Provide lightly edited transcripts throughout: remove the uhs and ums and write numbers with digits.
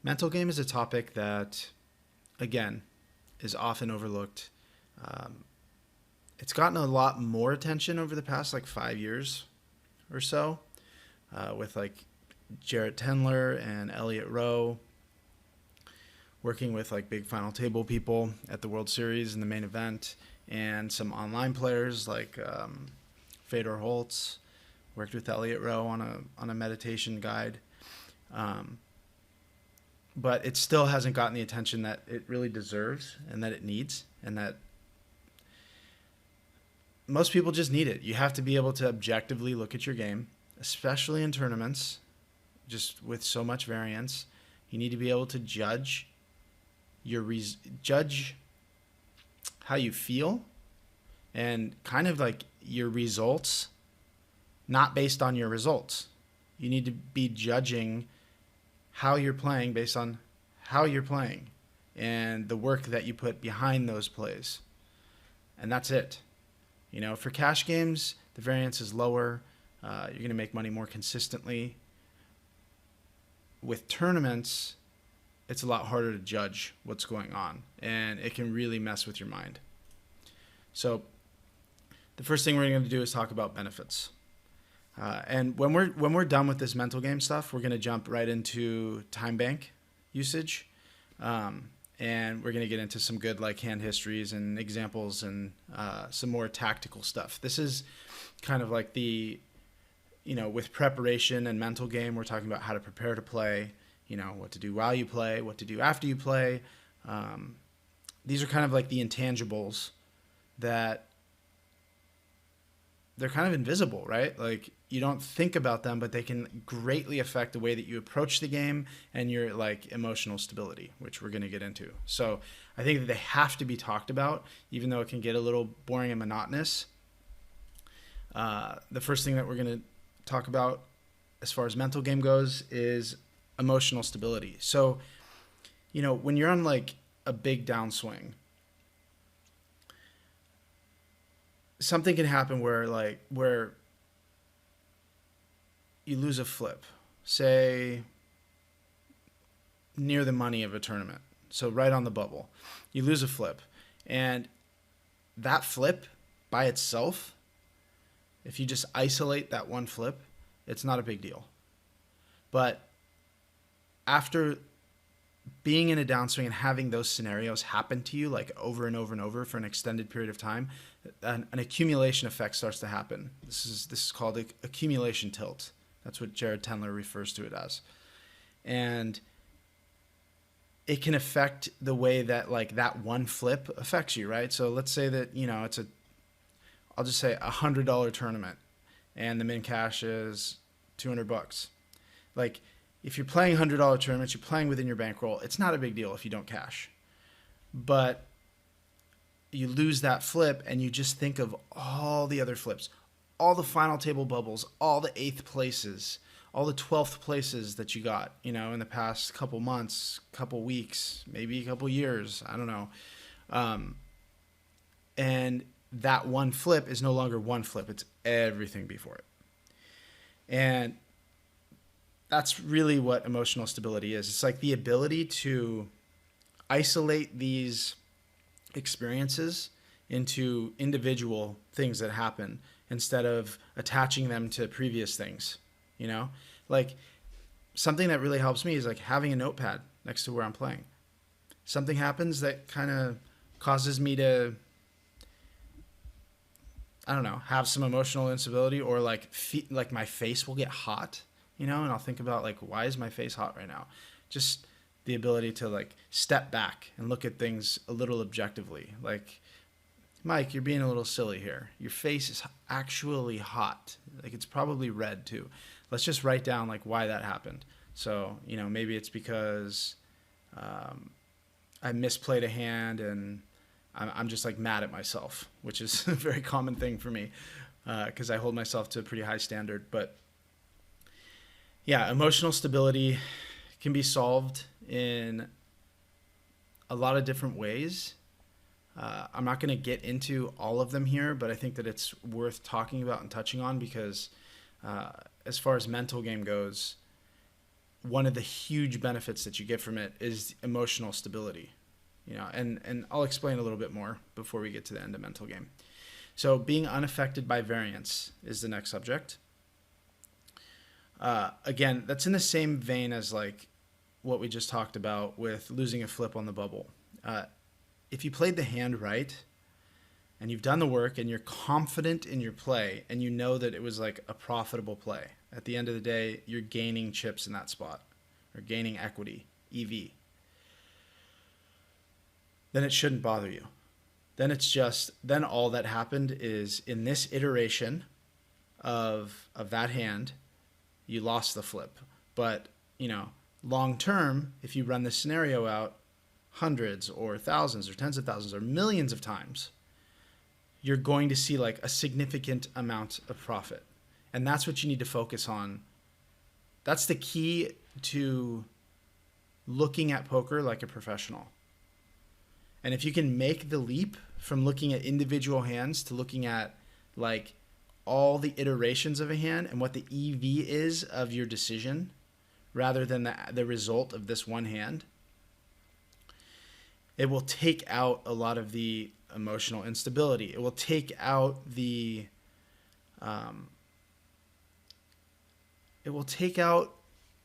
Mental game is a topic that, again, is often overlooked. Um, it's gotten a lot more attention over the past like 5 years or so, with like Jarrett Tendler and Elliott Rowe working with like big final table people at the World Series in the main event, and some online players like Fedor Holtz worked with Elliott Rowe on a meditation guide. Um, but it still hasn't gotten the attention that it really deserves and that it needs, and that most people just need it. You have to be able to objectively look at your game, especially in tournaments, just with so much variance. You need to be able to judge how you feel and kind of like your results, not based on your results. You need to be judging how you're playing based on how you're playing and the work that you put behind those plays. And that's it. You know, for cash games, the variance is lower. You're going to make money more consistently. With tournaments, it's a lot harder to judge what's going on, and it can really mess with your mind. So the first thing we're going to do is talk about benefits. And when we're done with this mental game stuff, we're going to jump right into time bank usage. And we're going to get into some good like hand histories and examples and some more tactical stuff. This is kind of like with preparation and mental game, we're talking about how to prepare to play, what to do while you play, what to do after you play. These are kind of like the intangibles that they're kind of invisible, right? Like you don't think about them, but they can greatly affect the way that you approach the game and your like emotional stability, which we're going to get into. So I think that they have to be talked about, even though it can get a little boring and monotonous. The first thing that we're going to talk about as far as mental game goes is emotional stability. So, when you're on like a big downswing, something can happen where you lose a flip, say near the money of a tournament. So right on the bubble, you lose a flip, and that flip by itself, if you just isolate that one flip, it's not a big deal. But after being in a downswing and having those scenarios happen to you like over and over and over for an extended period of time, an accumulation effect starts to happen. This is called accumulation tilt. That's what Jared Tendler refers to it as. And it can affect the way that like that one flip affects you, right? So let's say that, I'll just say $100 tournament and the min cash is $200. Like if you're playing $100 tournaments, you're playing within your bankroll. It's not a big deal if you don't cash. But you lose that flip and you just think of all the other flips, all the final table bubbles, all the 8th places, all the 12th places that you got, in the past couple months, couple weeks, maybe a couple years. I don't know. And that one flip is no longer one flip. It's everything before it. And that's really what emotional stability is. It's like the ability to isolate these experiences into individual things that happen instead of attaching them to previous things, like something that really helps me is like having a notepad next to where I'm playing. Something happens that kind of causes me to, I don't know, have some emotional instability, or like like my face will get hot, and I'll think about like, why is my face hot right now? Just the ability to like step back and look at things a little objectively. Like, Mike, you're being a little silly here. Your face is actually hot. Like it's probably red too. Let's just write down like why that happened. So, maybe it's because I misplayed a hand and I'm just like mad at myself, which is a very common thing for me because I hold myself to a pretty high standard. But yeah, emotional stability can be solved in a lot of different ways. I'm not going to get into all of them here, but I think that it's worth talking about and touching on because as far as mental game goes, one of the huge benefits that you get from it is emotional stability. And I'll explain a little bit more before we get to the end of mental game. So being unaffected by variance is the next subject. Again, that's in the same vein as like what we just talked about with losing a flip on the bubble. If you played the hand right and you've done the work and you're confident in your play and you know that it was like a profitable play, at the end of the day, you're gaining chips in that spot or gaining equity, EV. Then it shouldn't bother you. Then all that happened is in this iteration of that hand, you lost the flip. But, long term, if you run this scenario out hundreds or thousands or tens of thousands or millions of times, you're going to see like a significant amount of profit. And that's what you need to focus on. That's the key to looking at poker like a professional. And if you can make the leap from looking at individual hands to looking at like all the iterations of a hand and what the EV is of your decision rather than the result of this one hand, it will take out a lot of the emotional instability. It will take out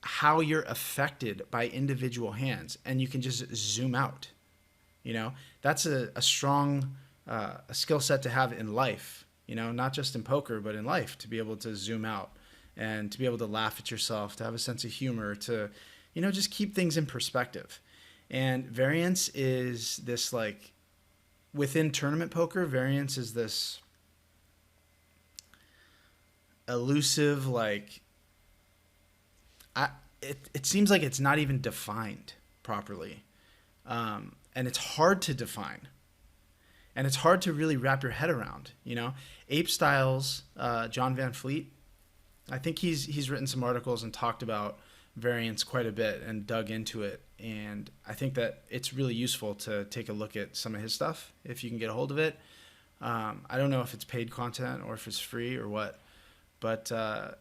how you're affected by individual hands, and you can just zoom out. That's a strong a skill set to have in life, not just in poker, but in life, to be able to zoom out and to be able to laugh at yourself, to have a sense of humor, to, just keep things in perspective. And variance is this like, within tournament poker, variance is this elusive, like, it seems like it's not even defined properly. And it's hard to define. And it's hard to really wrap your head around, Ape Styles, John Van Fleet, I think he's written some articles and talked about variance quite a bit and dug into it. And I think that it's really useful to take a look at some of his stuff if you can get a hold of it. I don't know if it's paid content or if it's free or what, but I've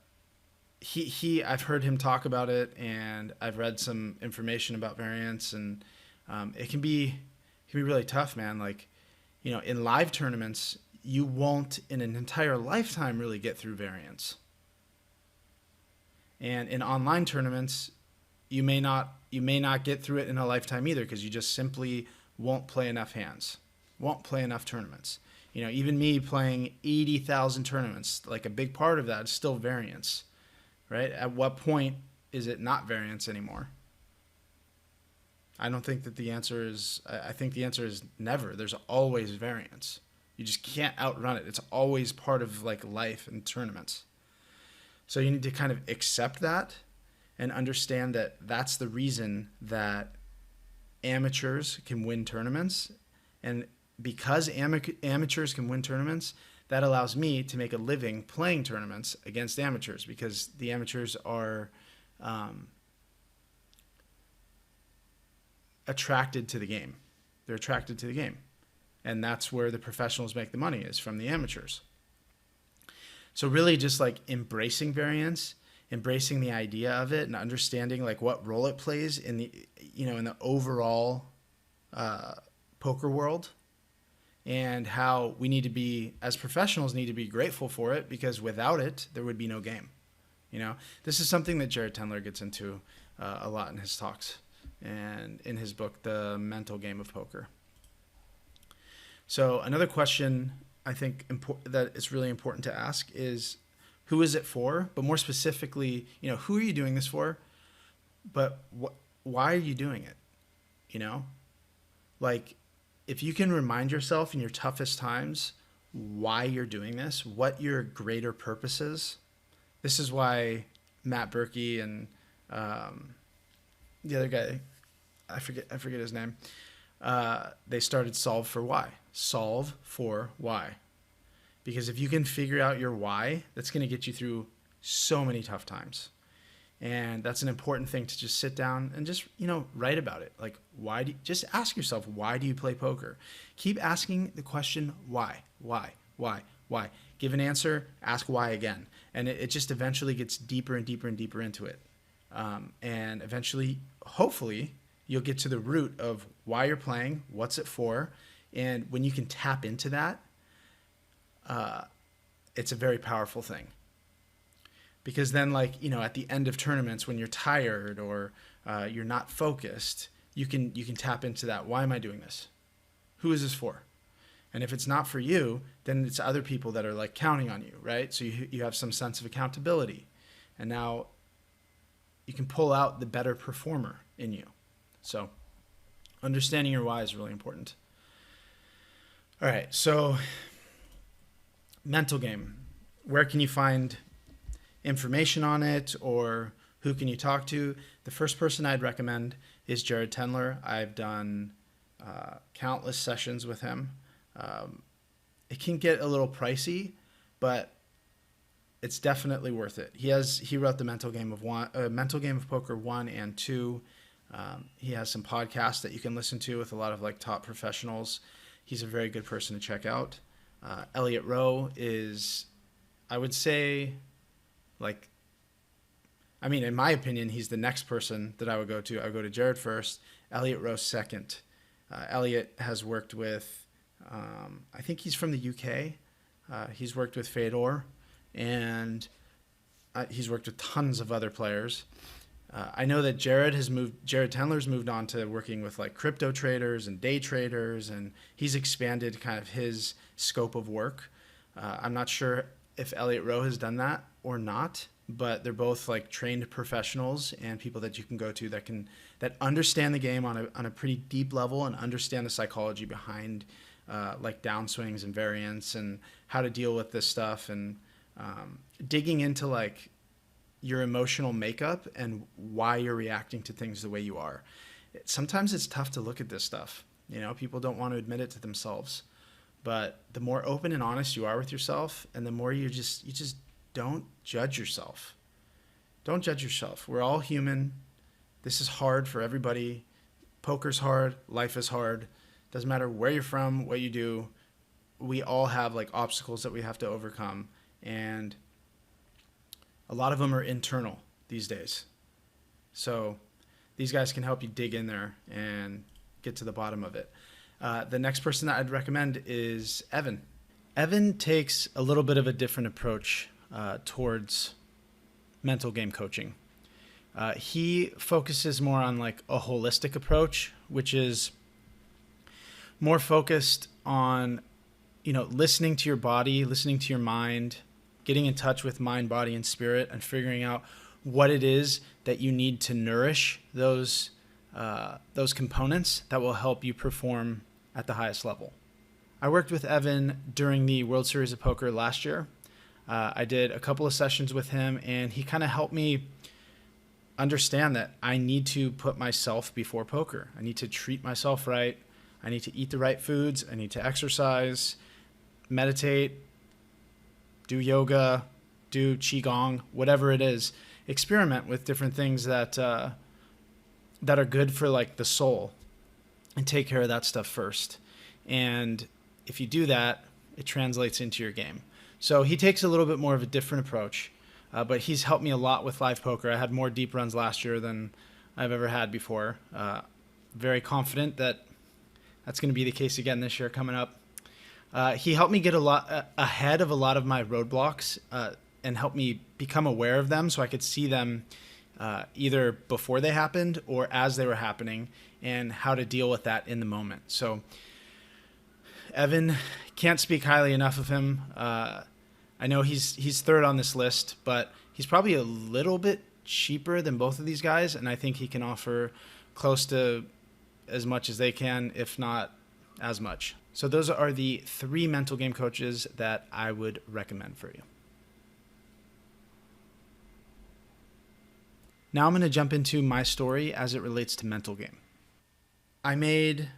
heard him talk about it, and I've read some information about variance, and it can be really tough, man. Like, in live tournaments, you won't in an entire lifetime really get through variance. And in online tournaments, you may not get through it in a lifetime either, because you just simply won't play enough hands, won't play enough tournaments. Even me playing 80,000 tournaments, like a big part of that is still variance, right? At what point is it not variance anymore? I don't think that the answer is, I think the answer is never. There's always variance. You just can't outrun it. It's always part of like life and tournaments. So you need to kind of accept that and understand that that's the reason that amateurs can win tournaments. And because amateurs can win tournaments, that allows me to make a living playing tournaments against amateurs, because the amateurs are attracted to the game. They're attracted to the game. And that's where the professionals make the money, is from the amateurs. So really just like embracing variance, embracing the idea of it, and understanding like what role it plays in the, in the overall poker world, and how we need to be, as professionals, need to be grateful for it, because without it, there would be no game. This is something that Jared Tendler gets into a lot in his talks and in his book, The Mental Game of Poker. So another question I think that it's really important to ask is, who is it for? But more specifically, who are you doing this for? But why are you doing it? Like, if you can remind yourself in your toughest times why you're doing this, what your greater purpose is. This is why Matt Berkey and the other guy, I forget his name, they started Solve for Why. Solve for Why. Because if you can figure out your why, that's going to get you through so many tough times. And that's an important thing to just sit down and just, write about it. Like, just ask yourself, why do you play poker? Keep asking the question, why? Give an answer, ask why again. And it just eventually gets deeper and deeper and deeper into it. And eventually, hopefully, you'll get to the root of why you're playing, what's it for, and when you can tap into that, it's a very powerful thing. Because then, like, at the end of tournaments, when you're tired or you're not focused, you can tap into that. Why am I doing this? Who is this for? And if it's not for you, then it's other people that are like counting on you, right? So you have some sense of accountability. And now you can pull out the better performer in you. So understanding your why is really important. All right, so mental game. Where can you find information on it, or who can you talk to? The first person I'd recommend is Jared Tendler. I've done countless sessions with him. It can get a little pricey, but it's definitely worth it. He wrote the Mental Game of Poker 1 and 2. He has some podcasts that you can listen to with a lot of like top professionals. He's a very good person to check out. Elliot Rowe is, I would say, in my opinion, he's the next person that I would go to. I would go to Jared first, Elliot Rowe second. Elliot has worked with, I think he's from the UK. He's worked with Fedor, and he's worked with tons of other players. I know that Jared Tendler's moved on to working with like crypto traders and day traders, and he's expanded kind of his scope of work. I'm not sure if Elliot Rowe has done that or not, but they're both like trained professionals and people that you can go to that understand the game on a pretty deep level and understand the psychology behind like downswings and variance and how to deal with this stuff, and digging into like your emotional makeup and why you're reacting to things the way you are. Sometimes it's tough to look at this stuff. People don't want to admit it to themselves, but the more open and honest you are with yourself, and the more you just don't judge yourself. Don't judge yourself. We're all human. This is hard for everybody. Poker's hard. Life is hard. Doesn't matter where you're from, what you do. We all have like obstacles that we have to overcome, and a lot of them are internal these days. So these guys can help you dig in there and get to the bottom of it. The next person that I'd recommend is Evan. Evan takes a little bit of a different approach towards mental game coaching. He focuses more on like a holistic approach, which is more focused on, listening to your body, listening to your mind, getting in touch with mind, body, and spirit, and figuring out what it is that you need to nourish those components that will help you perform at the highest level. I worked with Evan during the World Series of Poker last year. I did a couple of sessions with him, and he kind of helped me understand that I need to put myself before poker. I need to treat myself right. I need to eat the right foods. I need to exercise, meditate, do yoga, do qigong, whatever it is. Experiment with different things that are good for like the soul, and take care of that stuff first. And if you do that, it translates into your game. So he takes a little bit more of a different approach, but he's helped me a lot with live poker. I had more deep runs last year than I've ever had before. Very confident that that's going to be the case again this year coming up. He helped me get a lot ahead of a lot of my roadblocks and helped me become aware of them so I could see them either before they happened or as they were happening, and how to deal with that in the moment. So Evan, can't speak highly enough of him. I know he's third on this list, but he's probably a little bit cheaper than both of these guys, and I think he can offer close to as much as they can, if not as much. So those are the 3 mental game coaches that I would recommend for you. Now I'm going to jump into my story as it relates to mental game. I made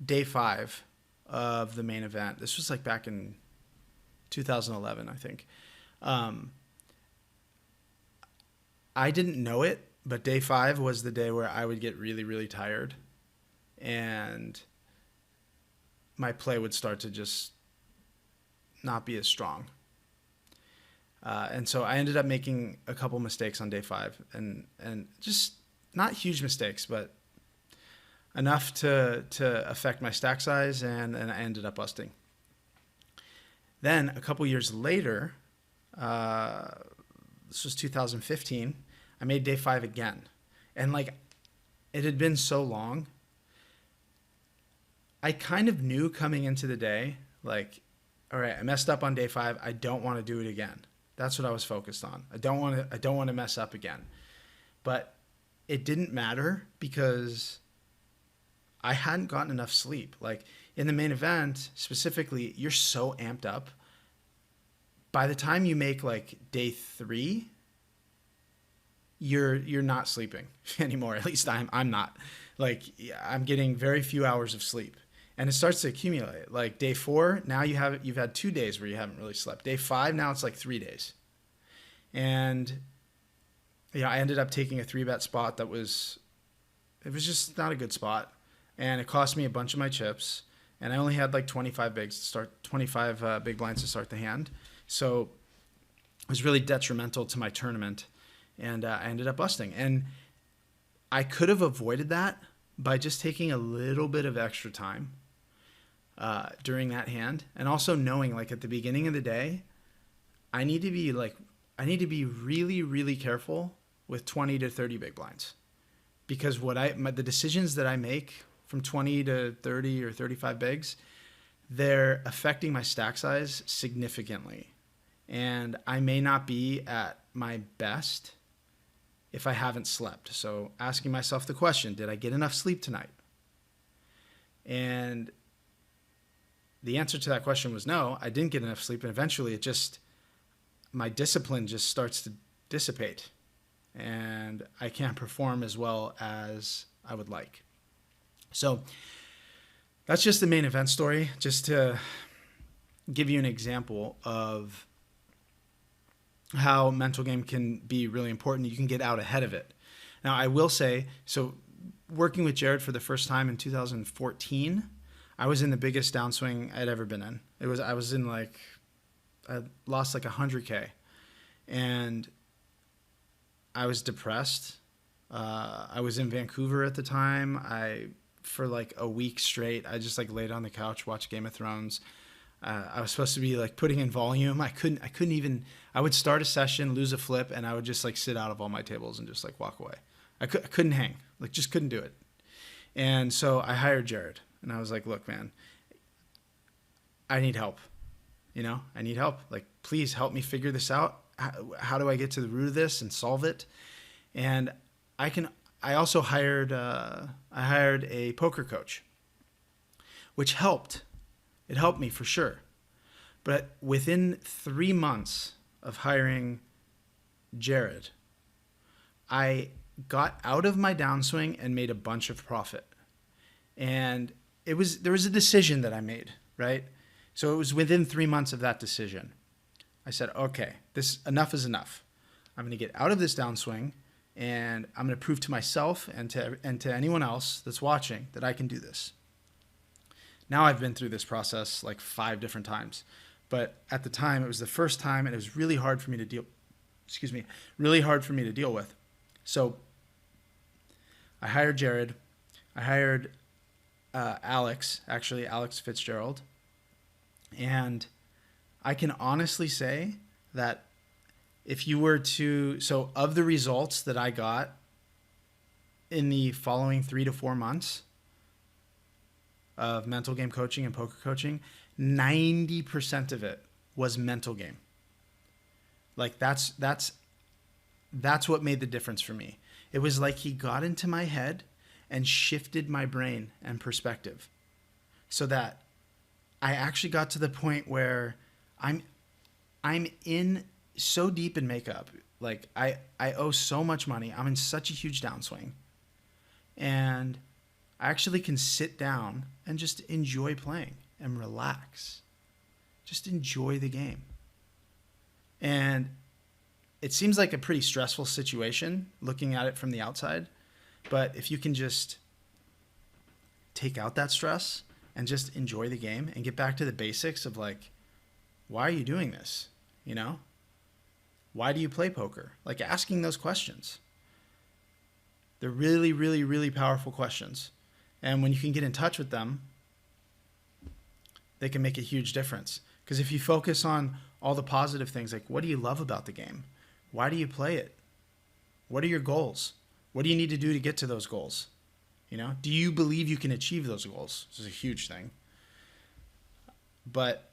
day 5 of the main event. This was like back in 2011, I think. I didn't know it, but day 5 was the day where I would get really, really tired, and my play would start to just not be as strong. And so I ended up making a couple mistakes on day 5, and just not huge mistakes, but enough to affect my stack size, and I ended up busting. Then a couple years later, this was 2015, I made day 5 again. And like, it had been so long. I kind of knew coming into the day, like, all right, I messed up on day 5. I don't want to do it again. That's what I was focused on. I don't want to mess up again. But it didn't matter because I hadn't gotten enough sleep. Like in the main event specifically, you're so amped up. By the time you make like day 3, you're not sleeping anymore. At least I'm not. Like I'm getting very few hours of sleep. And it starts to accumulate. Like day 4, now you've had 2 days where you haven't really slept. Day 5, now it's like 3 days. And I ended up taking a 3-bet spot it was just not a good spot. And it cost me a bunch of my chips. And I only had like 25 big blinds to start the hand. So it was really detrimental to my tournament. And I ended up busting. And I could have avoided that by just taking a little bit of extra time during that hand, and also knowing like at the beginning of the day, I need to be really, really careful with 20 to 30 big blinds, because the decisions that I make from 20 to 30 or 35 bigs, they're affecting my stack size significantly, and I may not be at my best if I haven't slept. So asking myself the question, did I get enough sleep tonight? And the answer to that question was no, I didn't get enough sleep. And eventually my discipline just starts to dissipate, and I can't perform as well as I would like. So that's just the main event story, just to give you an example of how mental game can be really important. You can get out ahead of it. Now, I will say, so working with Jared for the first time in 2014, I was in the biggest downswing I'd ever been in. I lost like 100K, and I was depressed. I was in Vancouver at the time. For like a week straight, I just like laid on the couch, watched Game of Thrones. I was supposed to be like putting in volume. I couldn't even, I would start a session, lose a flip, and I would just like sit out of all my tables and just like walk away. I couldn't hang, like just couldn't do it. And so I hired Jared, and I was like, look, man, I need help. I need help. Like, please help me figure this out. How do I get to the root of this and solve it? And I also hired a poker coach, which helped. It helped me for sure. But within 3 months of hiring Jared, I got out of my downswing and made a bunch of profit. And there was a decision that I made, right? So it was within 3 months of that decision. I said, okay, enough is enough. I'm going to get out of this downswing, and I'm going to prove to myself and to anyone else that's watching that I can do this. Now I've been through this process like 5 different times, but at the time it was the first time, and it was really hard for me to deal with. So I hired Jared. I hired Alex Fitzgerald. And I can honestly say that if you were so of the results that I got in the following 3 to 4 months of mental game coaching and poker coaching, 90% of it was mental game. Like that's what made the difference for me. It was like he got into my head and shifted my brain and perspective so that I actually got to the point where I'm in so deep in makeup. Like I owe so much money. I'm in such a huge downswing. And I actually can sit down and just enjoy playing and relax. Just enjoy the game. And it seems like a pretty stressful situation looking at it from the outside. But if you can just take out that stress and just enjoy the game and get back to the basics of like, why are you doing this? Why do you play poker? Like asking those questions. They're really, really, really powerful questions. And when you can get in touch with them, they can make a huge difference. Because if you focus on all the positive things, like what do you love about the game? Why do you play it? What are your goals? What do you need to do to get to those goals? You know, do you believe you can achieve those goals? This is a huge thing. But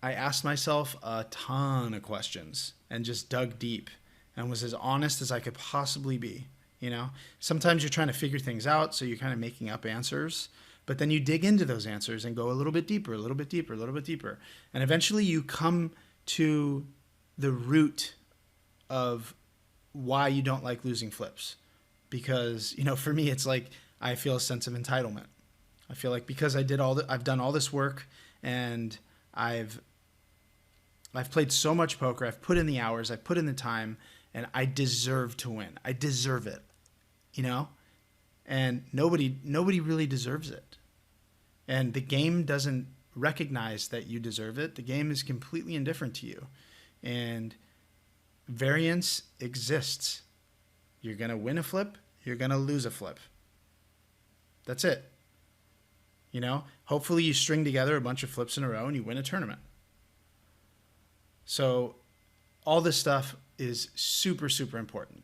I asked myself a ton of questions and just dug deep and was as honest as I could possibly be. You know, sometimes you're trying to figure things out, so you're kind of making up answers, but then you dig into those answers and go a little bit deeper, a little bit deeper, a little bit deeper. And eventually you come to the root of why you don't like losing flips. Because, you know, for me, it's like I feel a sense of entitlement. I feel like because I've done all this work, and I've played so much poker, I've put in the hours, I've put in the time, and I deserve to win. I deserve it, you know? And nobody really deserves it. And the game doesn't recognize that you deserve it. The game is completely indifferent to you. And variance exists. You're going to win a flip, you're going to lose a flip. That's it. You know, hopefully you string together a bunch of flips in a row and you win a tournament. So all this stuff is super, super important.